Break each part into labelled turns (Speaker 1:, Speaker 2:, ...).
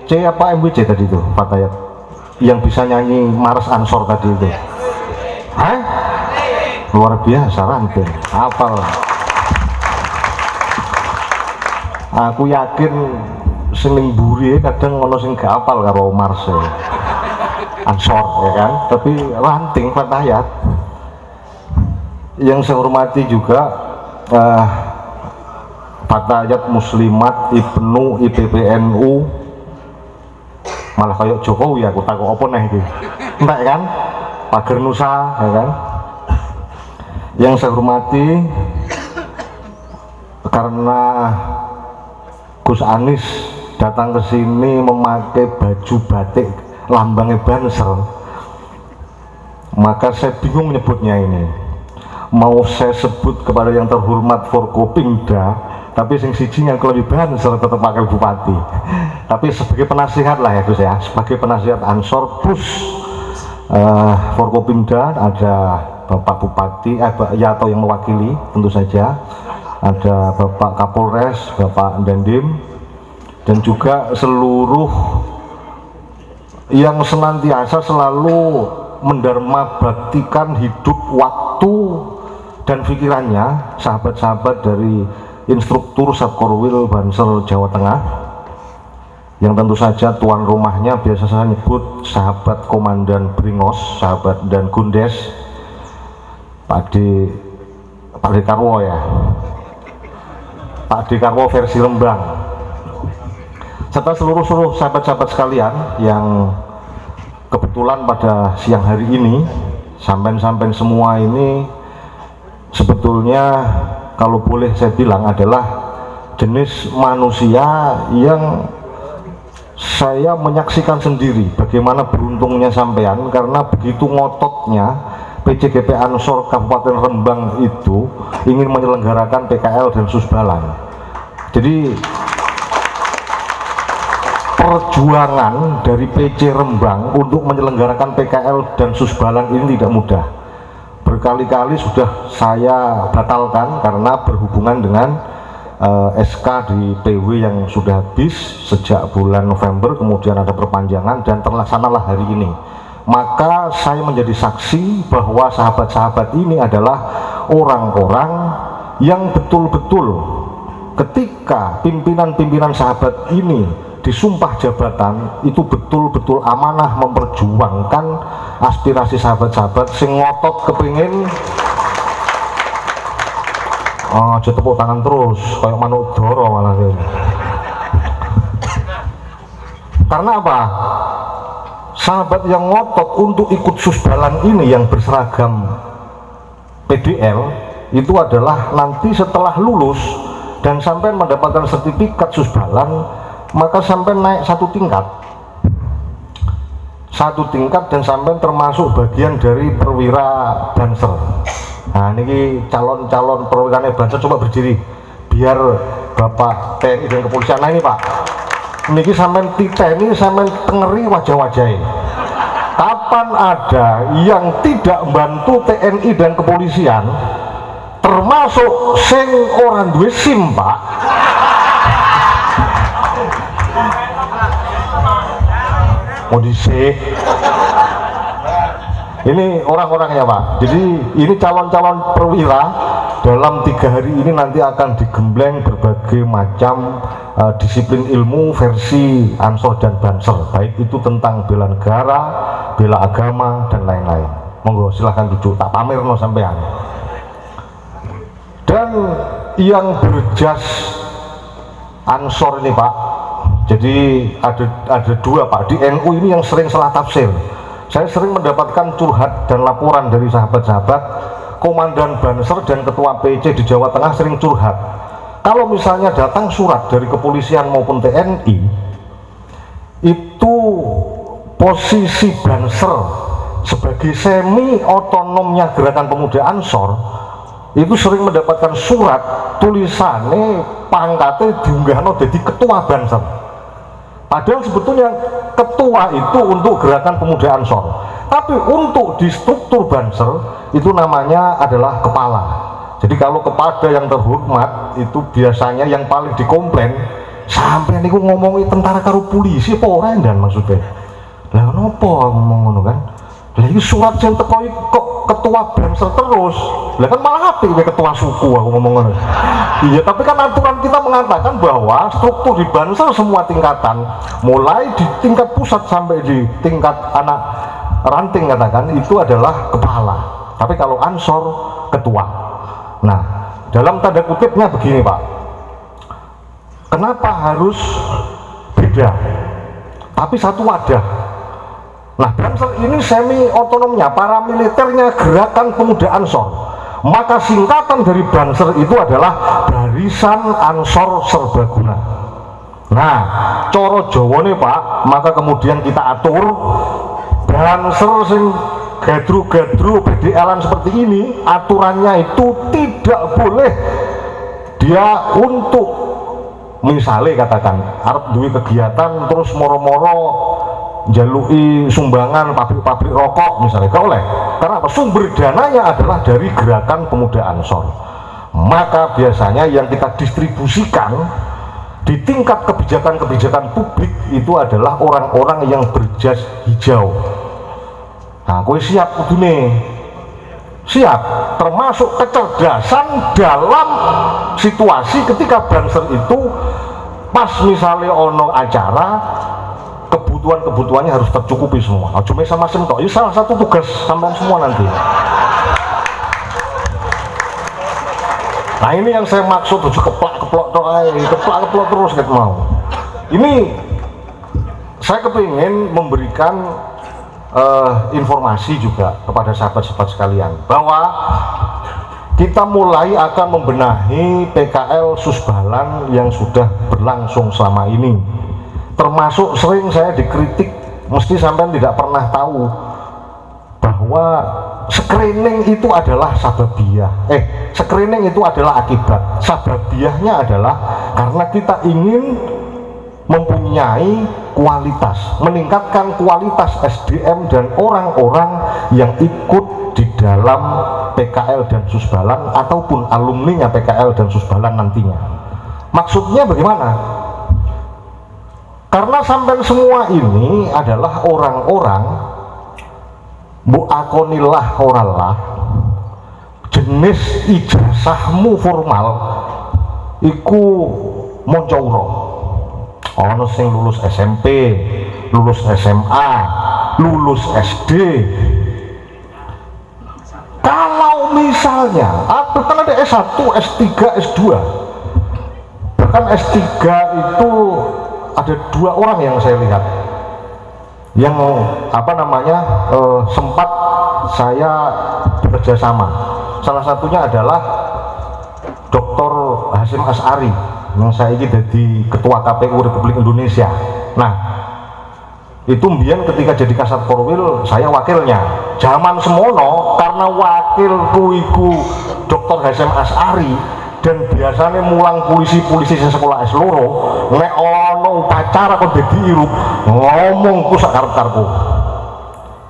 Speaker 1: MC apa MWC tadi itu Fatayat yang bisa nyanyi Mars Ansor tadi itu? Hah? Luar biasa ranting hafal. Aku yakin sing mburi kadang ono sing gak hafal karo Mars Ansor ya kan, tapi ranting Fatayat. Yang saya hormati juga Fatayat Muslimat Ibnu IPPNU, malah kayak Jokowi aku takut apa nih itu enggak kan, Pager Nusa ya kan. Yang saya hormati karena Gus Anies datang ke sini memakai baju batik lambangnya Banser, maka saya bingung menyebutnya ini. Mau saya sebut kepada yang terhormat Forkopimda, tapi sing siji yang lebih Banser tetap pakai bupati. Tapi sebagai penasihat lah ya Gus ya, sebagai penasihat Ansor plus Forkopimda ada Bapak Bupati ya atau yang mewakili tentu saja, ada Bapak Kapolres, Bapak Dandim, dan juga seluruh yang senantiasa selalu mendarma baktikan hidup, waktu dan pikirannya sahabat-sahabat dari instruktur Satkorwil Banser Jawa Tengah, yang tentu saja tuan rumahnya biasa saya nyebut sahabat Komandan Bringos, sahabat dan Gundes, Pak D Karwo ya, Pak D Karwo versi Rembang, serta seluruh sahabat-sahabat sekalian yang kebetulan pada siang hari ini sampai semua ini sebetulnya kalau boleh saya bilang adalah jenis manusia yang saya menyaksikan sendiri bagaimana beruntungnya sampean, karena begitu ngototnya PCGP Ansor Kabupaten Rembang itu ingin menyelenggarakan PKL dan Susbalan. Jadi perjuangan dari PC Rembang untuk menyelenggarakan PKL dan Susbalan ini tidak mudah. Berkali-kali sudah saya batalkan karena berhubungan dengan SK di PW yang sudah habis sejak bulan November, kemudian ada perpanjangan dan terlaksanalah hari ini. Maka saya menjadi saksi bahwa sahabat-sahabat ini adalah orang-orang yang betul-betul ketika pimpinan-pimpinan sahabat ini disumpah jabatan itu betul-betul amanah memperjuangkan aspirasi sahabat-sahabat sing ngotot kepingin aja tepuk tangan terus kayak manuk doro malah ini. Karena apa? Sahabat yang ngotot untuk ikut Susbalan ini yang berseragam PDL itu adalah nanti setelah lulus dan sampai mendapatkan sertifikat Susbalan, maka sampai naik satu tingkat dan sampai termasuk bagian dari perwira Banser. Nah ini calon-calon perwiranya Banser coba berdiri biar Bapak TNI dan kepolisian. Nah ini Pak, ini sampai TNI sampai tengeri wajah-wajahnya. Kapan ada yang tidak membantu TNI dan kepolisian, termasuk sing orang duwe SIM Pak, mau disih ini orang-orangnya Pak. Jadi ini calon-calon perwira dalam 3 hari ini nanti akan digembleng berbagai macam disiplin ilmu versi Ansor dan Banser, baik itu tentang bela negara, bela agama dan lain-lain. Monggo silahkan duduk, tak pamer no sampean. Dan yang berjas Ansor ini Pak, jadi ada dua Pak, di NU ini yang sering salah tafsir. Saya sering mendapatkan curhat dan laporan dari sahabat-sahabat Komandan Banser dan Ketua PC di Jawa Tengah sering curhat. Kalau misalnya datang surat dari kepolisian maupun TNI, itu posisi Banser sebagai semi otonomnya Gerakan Pemuda Ansor itu sering mendapatkan surat tulisannya pangkatnya diunggahno jadi Ketua Banser. Padahal sebetulnya ketua itu untuk Gerakan Pemuda Ansor, tapi untuk di struktur Banser itu namanya adalah kepala. Jadi kalau kepada yang terhormat itu biasanya yang paling dikomplain sampai niku ngomongi tentara karo polisi apa ora dan maksudnya lah nopo ngomong ngono kan lah iki surat sing teko kok ketua Banser terus lah kan malah apik kowe ketua suku aku ngomong ngono iya tapi kan aturan kita mengatakan bahwa struktur di Banser semua tingkatan mulai di tingkat pusat sampai di tingkat anak ranting katakan itu adalah kepala tapi kalau Ansor ketua. Nah dalam tanda kutipnya begini Pak, kenapa harus beda tapi satu wadah? Nah Banser ini semi otonomnya paramiliternya Gerakan Pemuda Ansor, maka singkatan dari Banser itu adalah Barisan Ansor Serbaguna. Nah coro Jawane Pak, maka kemudian kita atur Banser sing gadru-gadru PDL-an seperti ini, aturannya itu tidak boleh dia untuk misalnya katakan arep duwe kegiatan terus moro-moro jalui sumbangan pabrik-pabrik rokok misalnya, gak oleh. Karena apa? Sumber dananya adalah dari Gerakan Pemuda Ansor. Maka biasanya yang kita distribusikan di tingkat kebijakan-kebijakan publik itu adalah orang-orang yang berjas hijau. Nah, kowe siap kudune, siap, termasuk kecerdasan dalam situasi ketika Banser itu pas misalnya ono acara kebutuhannya harus tercukupi semua. Cuma sama tok. Ini salah satu tugas sampean semua nanti. Nah ini yang saya maksud tujuh keplak-keplok keplak-keplok terus gitu mau. Ini saya kepingin memberikan informasi juga kepada sahabat-sahabat sekalian bahwa kita mulai akan membenahi PKL Susbalan yang sudah berlangsung selama ini. Termasuk sering saya dikritik, mesti sampean tidak pernah tahu bahwa screening itu adalah sababiyah. Screening itu adalah akibat. Sababiyahnya adalah karena kita ingin mempunyai kualitas, meningkatkan kualitas SDM dan orang-orang yang ikut di dalam PKL dan Susbalan ataupun alumninya PKL dan Susbalan nantinya. Maksudnya bagaimana? Karena sampai semua ini adalah orang-orang bu akonilah oralah jenis ijazahmu formal iku moncauro ono sing lulus SMP, lulus SMA, lulus SD. Kalau misalnya kan ada S1, S3, S2, bahkan S3 itu ada 2 orang yang saya lihat yang sempat saya bekerja sama. Salah satunya adalah Dr. Hasyim Asy'ari yang saya ini jadi Ketua KPU Republik Indonesia. Nah itu mbiyen ketika jadi Kasat Korwil saya wakilnya. Zaman semono karena wakilku iku Dr. Hasyim Asy'ari dan biasanya mulang polisi-polisi sekolah S2 nek ono upacara kok dadi irup ngomongku sak karep-karepku.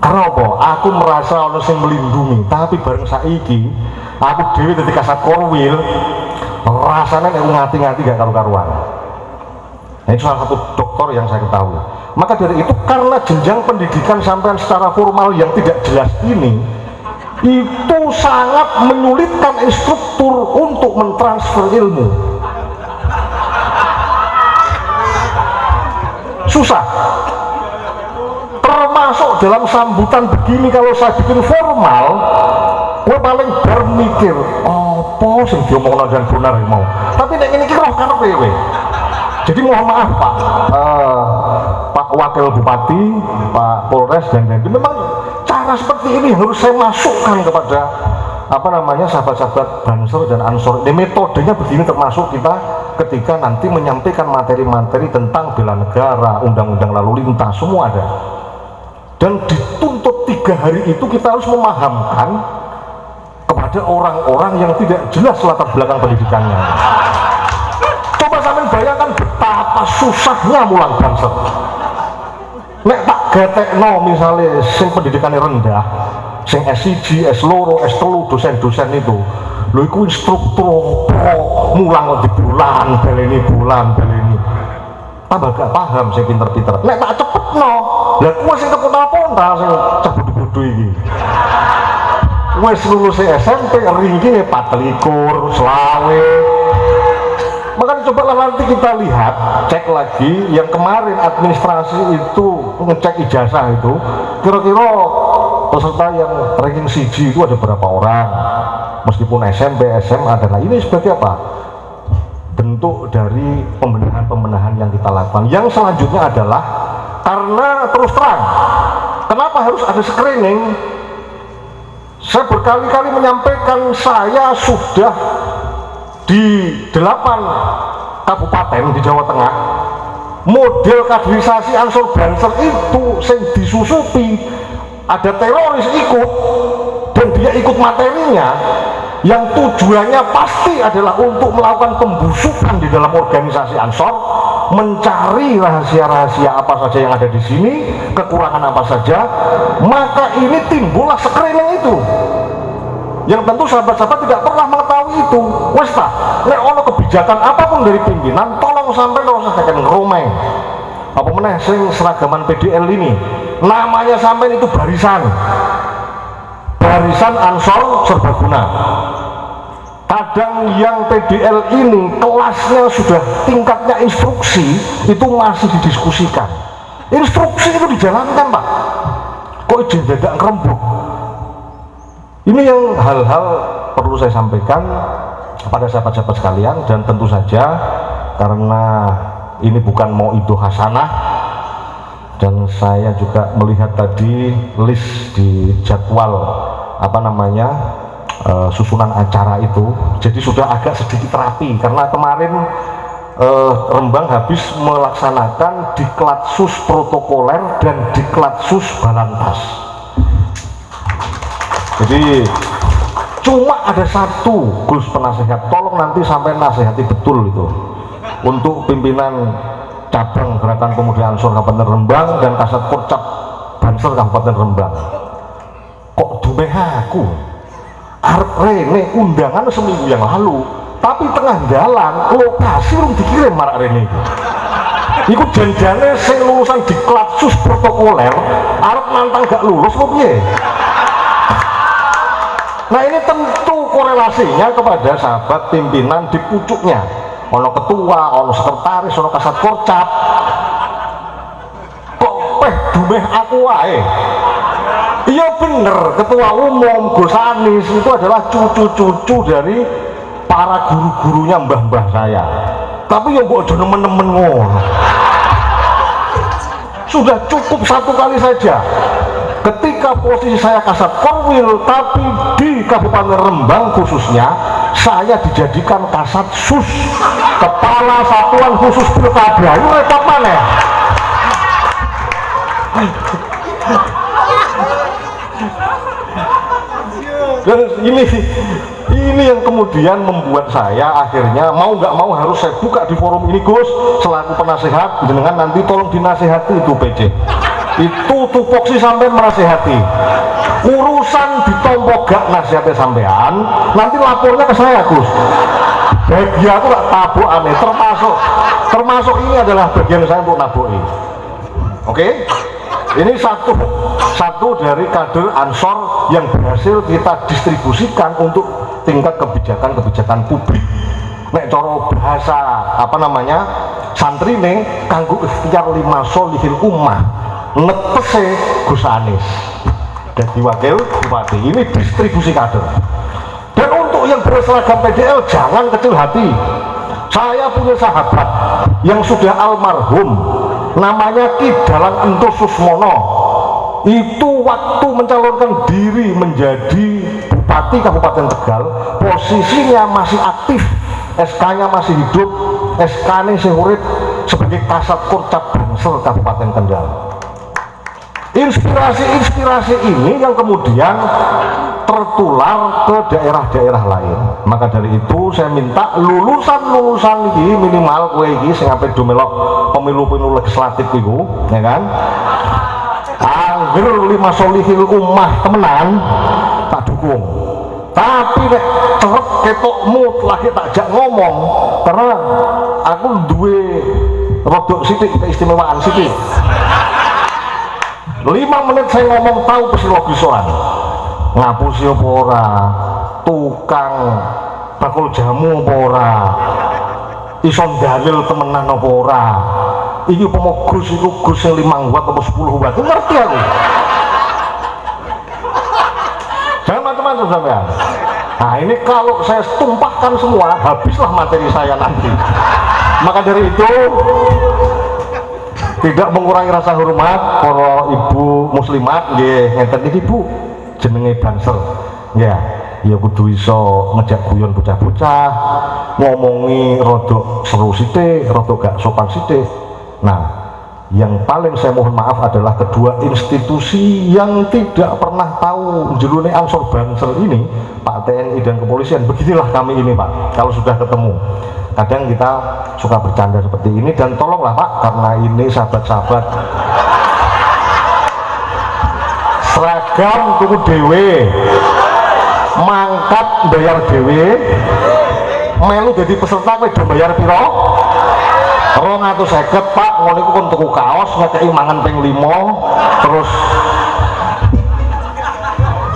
Speaker 1: Karena apa? Aku merasa ono sing melindungi, tapi bareng saiki aku dhewe dadi Kasat Korwil rasanya nek ngati-ngati gak karu-karuan. Nah, itu salah satu dokter yang saya ketahui. Maka dari itu karena jenjang pendidikan sampean secara formal yang tidak jelas ini itu sangat menyulitkan instruktur untuk mentransfer ilmu. Susah. Termasuk dalam sambutan begini kalau saya bikin formal, gue paling bermikir, apa sing diomongno dan benar mau. Tapi nek ini roh karepe kowe. Jadi mohon maaf Pak Wakil Bupati, Pak Polres dan memang cara seperti ini harus saya masukkan kepada sahabat-sahabat Banser dan Ansor. Metodenya begini termasuk kita ketika nanti menyampaikan materi-materi tentang bela negara, undang-undang lalu lintas, semua ada. Dan dituntut 3 hari itu kita harus memahamkan kepada orang-orang yang tidak jelas latar belakang pendidikannya. Coba sampean bayangkan betapa susahnya mulang Banser. Nek tak gatekno misalnya sing pendidikannya rendah, sing S1, S2, S3 dosen-dosen itu lho iku instruktur mulang di bulan baleni tambah gak paham saya pinter-pinter. Nek tak cepetno, lah kowe sing kepontal-pontal sing cebut-cebut iki. Wes lulus SMP ringki 24, selawe. Makanya cobalah nanti kita lihat, cek lagi yang kemarin administrasi itu ngecek ijazah itu, kira-kira peserta yang ranking CG itu ada berapa orang, meskipun SMP, SMA dan lain. Ini sebagai apa? Bentuk dari pembenahan-pembenahan yang kita lakukan. Yang selanjutnya adalah karena terus terang, kenapa harus ada screening? Saya berkali-kali menyampaikan saya sudah di 8 kabupaten di Jawa Tengah, model kaderisasi Ansor Banser itu yang disusupi, ada teroris ikut dan dia ikut materinya yang tujuannya pasti adalah untuk melakukan pembusukan di dalam organisasi Ansor, mencari rahasia-rahasia apa saja yang ada di sini, kekurangan apa saja. Maka ini timbullah screening itu, yang tentu sahabat-sahabat tidak pernah mengetahui itu. Wes ta, nek ono kebijakan apapun dari pimpinan, tolong sampai ora usah kakek ngeromeng. Apa meneh sing seragaman PDL ini, namanya sampai itu barisan Ansor Serbaguna. Kadang yang PDL ini kelasnya sudah tingkatnya instruksi, itu masih didiskusikan. Instruksi itu dijalankan, Pak. Kok izin dadak ngerembuk? Ini yang hal-hal perlu saya sampaikan kepada sahabat-sahabat sekalian, dan tentu saja karena ini bukan mau itu hasanah, dan saya juga melihat tadi list di jadwal susunan acara itu, jadi sudah agak sedikit rapi karena kemarin Rembang habis melaksanakan diklatsus protokoler dan diklatsus balantas. Jadi cuma ada satu Gus penasehat, tolong nanti sampai nasihati betul itu untuk pimpinan cabang Gerakan Pemuda Ansor Kabupaten Rembang dan Kasat Korcap Banser Kabupaten Rembang. Kok dumeh aku arep rene undangan seminggu yang lalu, tapi tengah jalan lokasi belum dikirim marak rene iku janjane sing lulusan diklatsus protokoler arep nantang gak lulus kok piye. Nah ini tentu korelasinya kepada sahabat pimpinan di pucuknya, ono ketua, ono sekretaris, ono kasat korcap. Kok dumeh aku wae. Iya bener, ketua umum Gus Anis itu adalah cucu-cucu dari para guru-gurunya mbah-mbah saya. Tapi yang kok nemen-nemen ngono. Sudah cukup satu kali saja. Ketika posisi saya kasat korwil, tapi di Kabupaten Rembang khususnya saya dijadikan kasat sus, kepala satuan khusus pilkada. Ini repot mana? Dan ini yang kemudian membuat saya akhirnya mau nggak mau harus saya buka di forum ini, Gus, selaku penasehat dengan nanti tolong dinasehati itu PJ. Itu tupoksi sampai menasehati. Urusan ditompok gak nasihatnya sampean, nanti lapornya ke saya, Gus. Bagian aku gak tabuk aneh, termasuk ini adalah bagian saya untuk nabuki. Oke? Ini satu dari kader Ansor yang berhasil kita distribusikan untuk tingkat kebijakan publik. Nek coro bahasa santri ning kanggo ikhtiar lima solihil ummah netese Gus Anis jadi wakil bupati. Ini distribusi kader. Dan untuk yang berseragam PDL jangan kecil hati. Saya punya sahabat yang sudah almarhum, namanya Ki Dalang Entus Susmono. Itu waktu mencalonkan diri menjadi bupati Kabupaten Tegal, posisinya masih aktif, SK-nya masih hidup, SK-nya masih urip sebagai Kasat Korcap Banser Kabupaten Kendal. Inspirasi ini yang kemudian tertular ke daerah-daerah lain. Maka dari itu saya minta lulusan ini minimal kowe iki sing ape do melok pemilu legislatif iku, ya kan? Angger lima solihil ummah temenan tak dukung. Tapi nek cerep ketokmu lagi tak jak ngomong, karena aku duwe rodok sidik, keistimewaan sidik. 5 menit saya ngomong tahu psikologis orang, ngapusi apa ora, tukang bakul jamu apa ora, ison dalil temenan apa ora, iki umpama gus iku gus sing 5 watt apa 10 watt, ngerti aku. Jangan macam-macam sampean. Nah ini kalau saya tumpahkan semua, habislah materi saya nanti. Maka dari itu tidak mengurangi rasa hormat para ibu muslimat nggih ngeten iki Bu jenenge Banser. Ya, ya kudu iso ngejak guyon bocah-bocah, ngomongi rodok seru sithik, rodok gak sopan sithik. Nah, yang paling saya mohon maaf adalah kedua institusi yang tidak pernah tahu jerone Ansor Banser ini, Pak TNI dan kepolisian. Beginilah kami ini Pak, kalau sudah ketemu kadang kita suka bercanda seperti ini, dan tolonglah Pak, karena ini sahabat-sahabat seragam tuku dewe, mangkat bayar dewe, melu jadi peserta kowe do bayar piro? 250 Pak, ngono iku kon tuku kaos ngekeki mangan ping 5, terus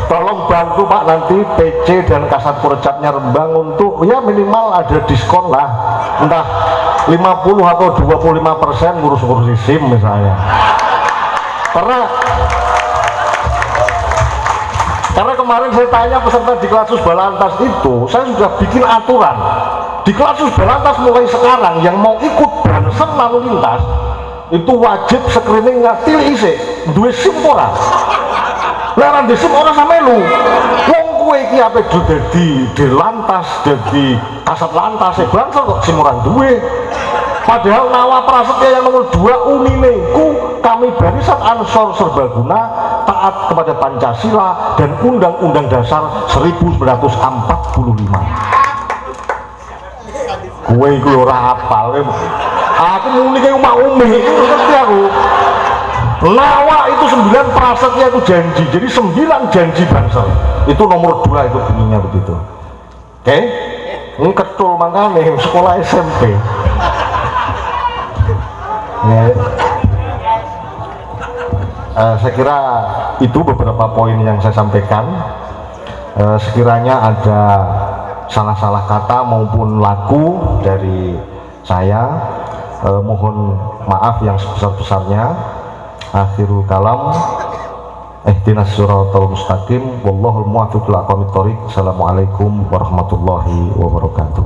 Speaker 1: tolong bantu Pak nanti PC dan Kasat Porjatnya Rembang untuk ya minimal ada diskon lah, entah 50 atau 25% ngurus-ngurusi SIM misalnya. Karena kemarin saya tanya peserta di Diklatsus Balantas itu, saya sudah bikin aturan di Diklatsus Balantas mulai sekarang yang mau ikut Banser lalu lintas itu wajib screening ngatili isik duwe SIM ora. Larang di SIM orang sama lu wong kue iki ape dadi Dirlantas, dadi Kasat Lantas, Banser kok SIM orang duwe. Padahal Nawa Prasetya yang nomor 2 unine ku kami Barisan Ansor Serbaguna taat kepada Pancasila dan Undang-Undang Dasar 1945. Kue iku ora hafal, aku muni ke umi ngerti aku. Nawa itu 9 prasetya itu janji, jadi 9 janji Banser itu nomor 2 itu bunyinya begitu. Oke, ini ketul makanya sekolah SMP ya. Saya kira itu beberapa poin yang saya sampaikan. Sekiranya ada salah-salah kata maupun laku dari saya, mohon maaf yang sebesar-besarnya. Akhirul kalam, ihdinas siratal mustaqim, wallahul muwaffiq ila aqwamit thoriq. Assalamualaikum warahmatullahi wabarakatuh.